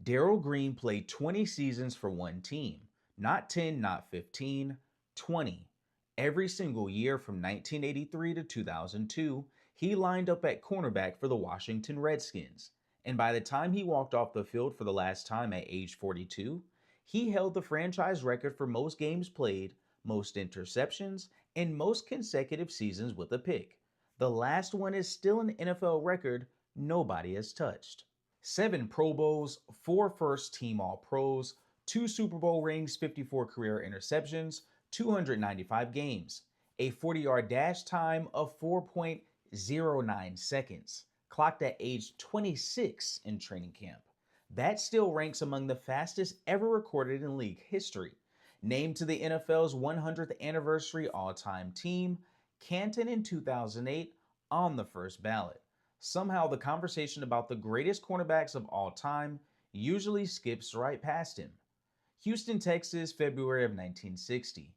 Darrell Green played 20 seasons for one team. Not 10, not 15, 20. Every single year from 1983 to 2002, he lined up at cornerback for the Washington Redskins. And by the time he walked off the field for the last time at age 42, he held the franchise record for most games played, most interceptions, and most consecutive seasons with a pick. The last one is still an NFL record nobody has touched. 7 Pro Bowls, 4 first team All Pros, 2 Super Bowl rings, 54 career interceptions, 295 games, a 40-yard dash time of 4.09 seconds, clocked at age 26 in training camp. That still ranks among the fastest ever recorded in league history. Named to the NFL's 100th anniversary all-time team, Canton in 2008 on the first ballot. Somehow the conversation about the greatest cornerbacks of all time usually skips right past him. Houston, Texas, February of 1960.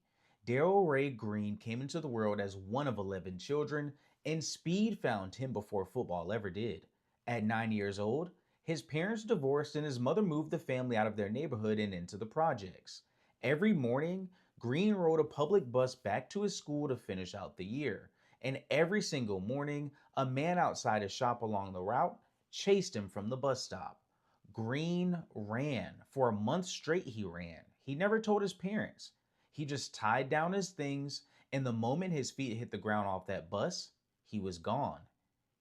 Darrell Ray Green came into the world as one of 11 children, and speed found him before football ever did. At 9 years old, his parents divorced and his mother moved the family out of their neighborhood and into the projects. Every morning, Green rode a public bus back to his school to finish out the year. And every single morning, a man outside his shop along the route chased him from the bus stop. Green ran. For a month straight, he ran. He never told his parents. He just tied down his things, and the moment his feet hit the ground off that bus, he was gone.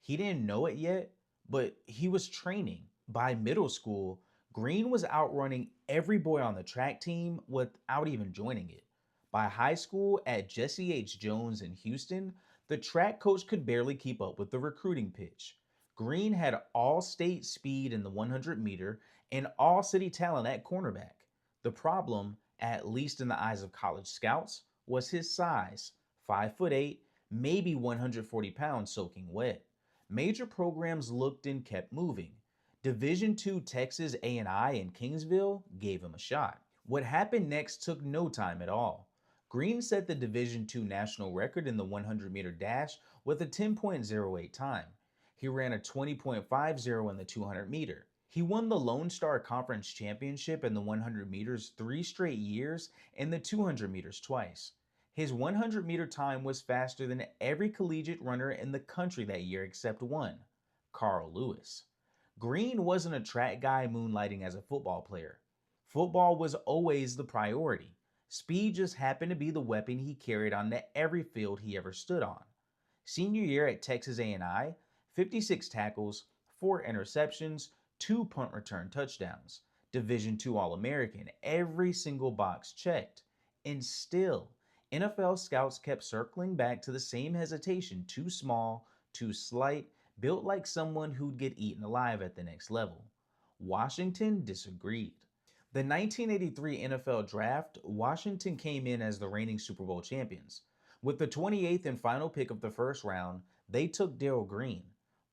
He didn't know it yet, but he was training. By middle school, Green was outrunning every boy on the track team without even joining it. By high school, at Jesse H. Jones in Houston, the track coach could barely keep up with the recruiting pitch. Green had all-state speed in the 100-meter and all-city talent at cornerback. The problem, at least in the eyes of college scouts, was his size, 5'8", maybe 140 pounds soaking wet. Major programs looked and kept moving. Division II Texas A&I in Kingsville gave him a shot. What happened next took no time at all. Green set the Division II national record in the 100-meter dash with a 10.08 time. He ran a 20.50 in the 200-meter. He won the Lone Star Conference Championship in the 100 meters 3 straight years and the 200 meters twice. His 100-meter time was faster than every collegiate runner in the country that year except one, Carl Lewis. Green wasn't a track guy moonlighting as a football player. Football was always the priority. Speed just happened to be the weapon he carried on to every field he ever stood on. Senior year at Texas A&I, 56 tackles, 4 interceptions, 2 punt return touchdowns. Division II All-American, every single box checked. And still, NFL scouts kept circling back to the same hesitation: too small, too slight, built like someone who'd get eaten alive at the next level. Washington disagreed. The 1983 NFL Draft, Washington came in as the reigning Super Bowl champions. With the 28th and final pick of the first round, they took Darrell Green.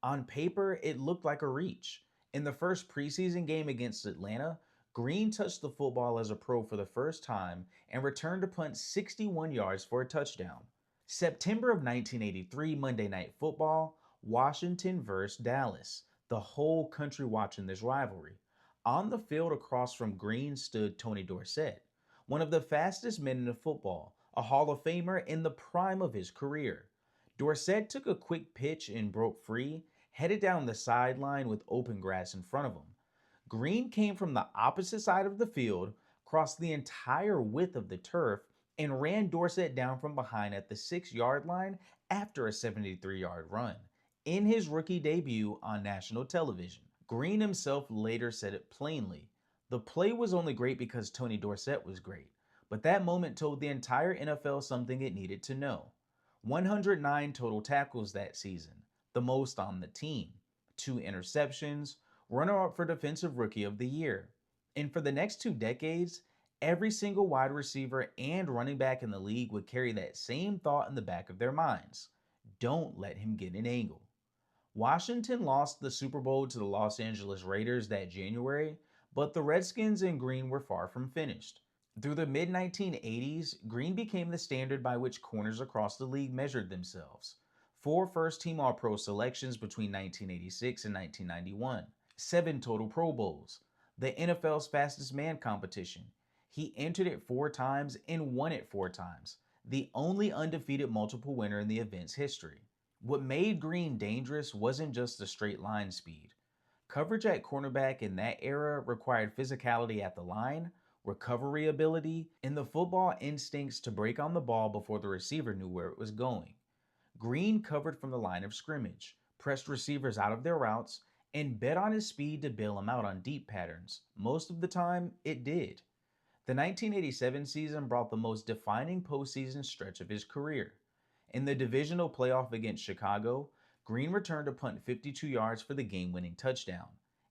On paper, it looked like a reach. In the first preseason game against Atlanta, Green touched the football as a pro for the first time and returned to punt 61 yards for a touchdown. September of 1983 Monday Night Football, Washington versus Dallas. The whole country watching this rivalry. On the field across from Green stood Tony Dorsett, one of the fastest men in football, a Hall of Famer in the prime of his career. Dorsett took a quick pitch and broke free, headed down the sideline with open grass in front of him. Green came from the opposite side of the field, crossed the entire width of the turf, and ran Dorsett down from behind at the 6-yard line after a 73-yard run, in his rookie debut on national television. Green himself later said it plainly. The play was only great because Tony Dorsett was great, but that moment told the entire NFL something it needed to know. 109 total tackles that season, the most on the team. 2 interceptions, runner-up for Defensive Rookie of the Year. And for the next 2 decades, every single wide receiver and running back in the league would carry that same thought in the back of their minds. Don't let him get an angle. Washington lost the Super Bowl to the Los Angeles Raiders that January, but the Redskins and Green were far from finished. Through the mid-1980s, Green became the standard by which corners across the league measured themselves. 4 first-team All-Pro selections between 1986 and 1991. 7 total Pro Bowls. the NFL's fastest man competition. He entered it 4 times and won it 4 times, the only undefeated multiple winner in the event's history. What made Green dangerous wasn't just the straight line speed. Coverage at cornerback in that era required physicality at the line, recovery ability, and the football instincts to break on the ball before the receiver knew where it was going. Green covered from the line of scrimmage, pressed receivers out of their routes, and bet on his speed to bail them out on deep patterns. Most of the time, it did. The 1987 season brought the most defining postseason stretch of his career. In the divisional playoff against Chicago, Green returned a punt 52 yards for the game-winning touchdown.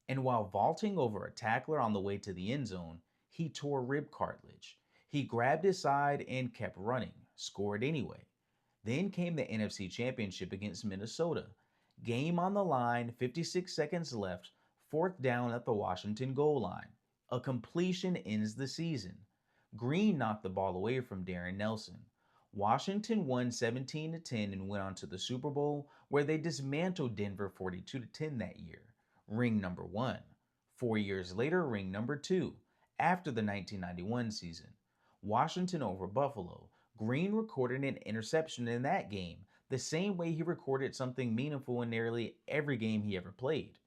And while vaulting over a tackler on the way to the end zone, he tore rib cartilage. He grabbed his side and kept running, scored anyway. Then came the NFC Championship against Minnesota. Game on the line, 56 seconds left, 4th down at the Washington goal line. A completion ends the season. Green knocked the ball away from Darren Nelson. Washington won 17-10 and went on to the Super Bowl, where they dismantled Denver 42-10 that year. Ring number 1. 4 years later, ring number 2, after the 1991 season. Washington over Buffalo. Green recorded an interception in that game, the same way he recorded something meaningful in nearly every game he ever played.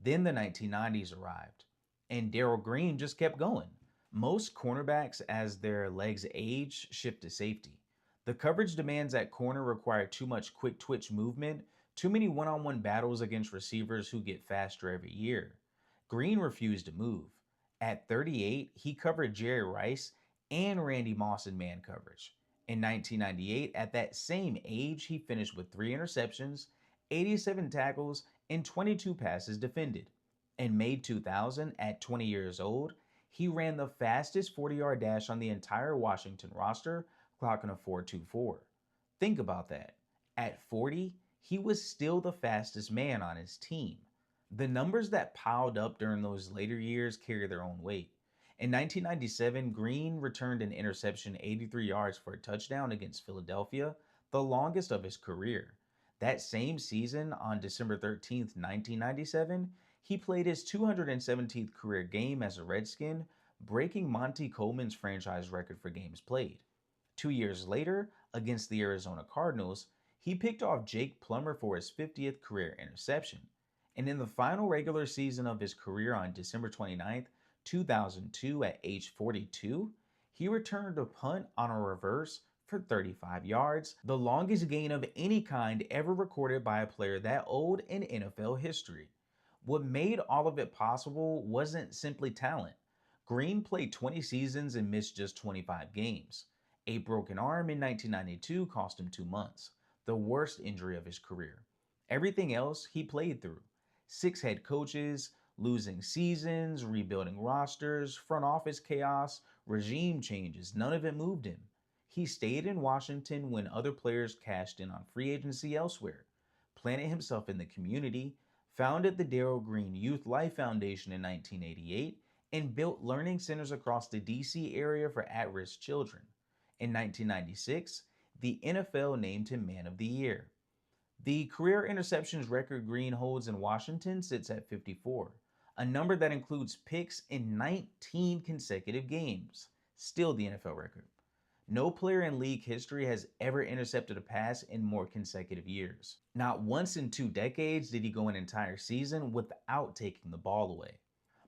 Then the 1990s arrived, and Darrell Green just kept going. Most cornerbacks, as their legs age, shift to safety. The coverage demands at corner require too much quick twitch movement, too many one-on-one battles against receivers who get faster every year. Green refused to move. At 38, he covered Jerry Rice and Randy Moss in man coverage. In 1998, at that same age, he finished with 3 interceptions, 87 tackles, and 22 passes defended. In May 2000, at 20 years old, he ran the fastest 40-yard dash on the entire Washington roster, clocking a 4.24. Think about that. At 40, he was still the fastest man on his team. The numbers that piled up during those later years carry their own weight. In 1997, Green returned an interception 83 yards for a touchdown against Philadelphia, the longest of his career. That same season, on December 13th, 1997, he played his 217th career game as a Redskin, breaking Monty Coleman's franchise record for games played. 2 years later, against the Arizona Cardinals, he picked off Jake Plummer for his 50th career interception. And in the final regular season of his career on December 29th, 2002, at age 42, he returned a punt on a reverse for 35 yards, the longest gain of any kind ever recorded by a player that old in NFL history. What made all of it possible wasn't simply talent. Green played 20 seasons and missed just 25 games. A broken arm in 1992 cost him 2 months, the worst injury of his career. Everything else he played through. 6 head coaches, losing seasons, rebuilding rosters, front office chaos, regime changes, none of it moved him. He stayed in Washington when other players cashed in on free agency elsewhere, planted himself in the community, founded the Darrell Green Youth Life Foundation in 1988, and built learning centers across the DC area for at-risk children. In 1996, the NFL named him Man of the Year. The career interceptions record Green holds in Washington sits at 54, a number that includes picks in 19 consecutive games, still the NFL record. No player in league history has ever intercepted a pass in more consecutive years. Not once in 2 decades did he go an entire season without taking the ball away.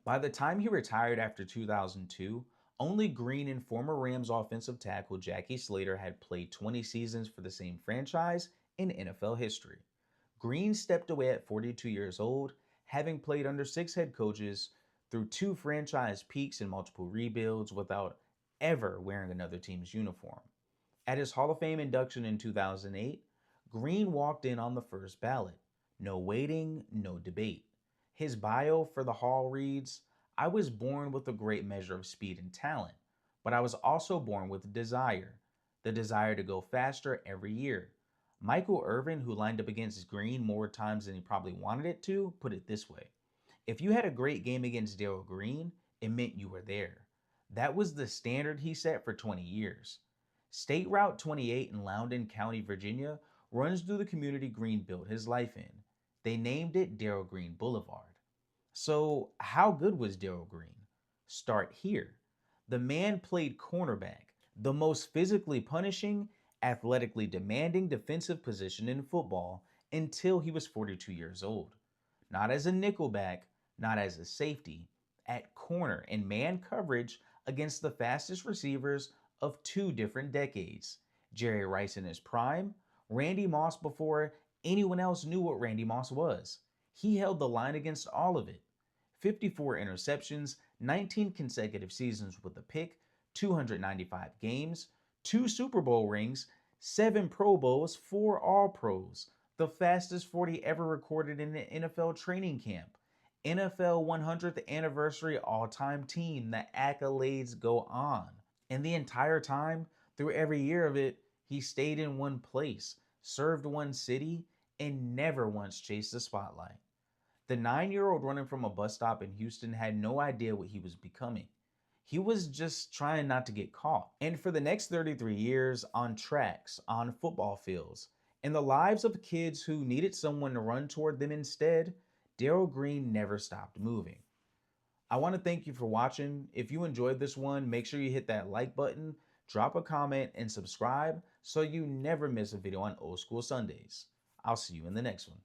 By the time he retired after 2002, only Green and former Rams offensive tackle Jackie Slater had played 20 seasons for the same franchise in NFL history. Green stepped away at 42 years old, having played under 6 head coaches, through 2 franchise peaks and multiple rebuilds without ever wearing another team's uniform. At his Hall of Fame induction in 2008, Green walked in on the first ballot. No waiting, no debate. His bio for the Hall reads, "I was born with a great measure of speed and talent, but I was also born with desire, the desire to go faster every year." Michael Irvin, who lined up against Green more times than he probably wanted it to, put it this way: "If you had a great game against Darrell Green, it meant you were there. That was the standard he set for 20 years. State Route 28 in Loudoun County, Virginia, runs through the community Green built his life in. They named it Darrell Green Boulevard. So, how good was Darrell Green? Start here. The man played cornerback, the most physically punishing, athletically demanding defensive position in football until he was 42 years old. Not as a nickelback, not as a safety, at corner in man coverage against the fastest receivers of two different decades. Jerry Rice in his prime, Randy Moss before anyone else knew what Randy Moss was. He held the line against all of it. 54 interceptions, 19 consecutive seasons with a pick, 295 games, 2 Super Bowl rings, 7 Pro Bowls, 4 All Pros, the fastest 40 ever recorded in an NFL training camp, NFL 100th anniversary all-time team. The accolades go on. And the entire time, through every year of it, he stayed in one place, served one city, and never once chased the spotlight. The 9-year-old running from a bus stop in Houston had no idea what he was becoming. He was just trying not to get caught. And for the next 33 years, on tracks, on football fields, in the lives of kids who needed someone to run toward them instead, Darrell Green never stopped moving. I want to thank you for watching. If you enjoyed this one, make sure you hit that like button, drop a comment, and subscribe so you never miss a video on Old School Sundays. I'll see you in the next one.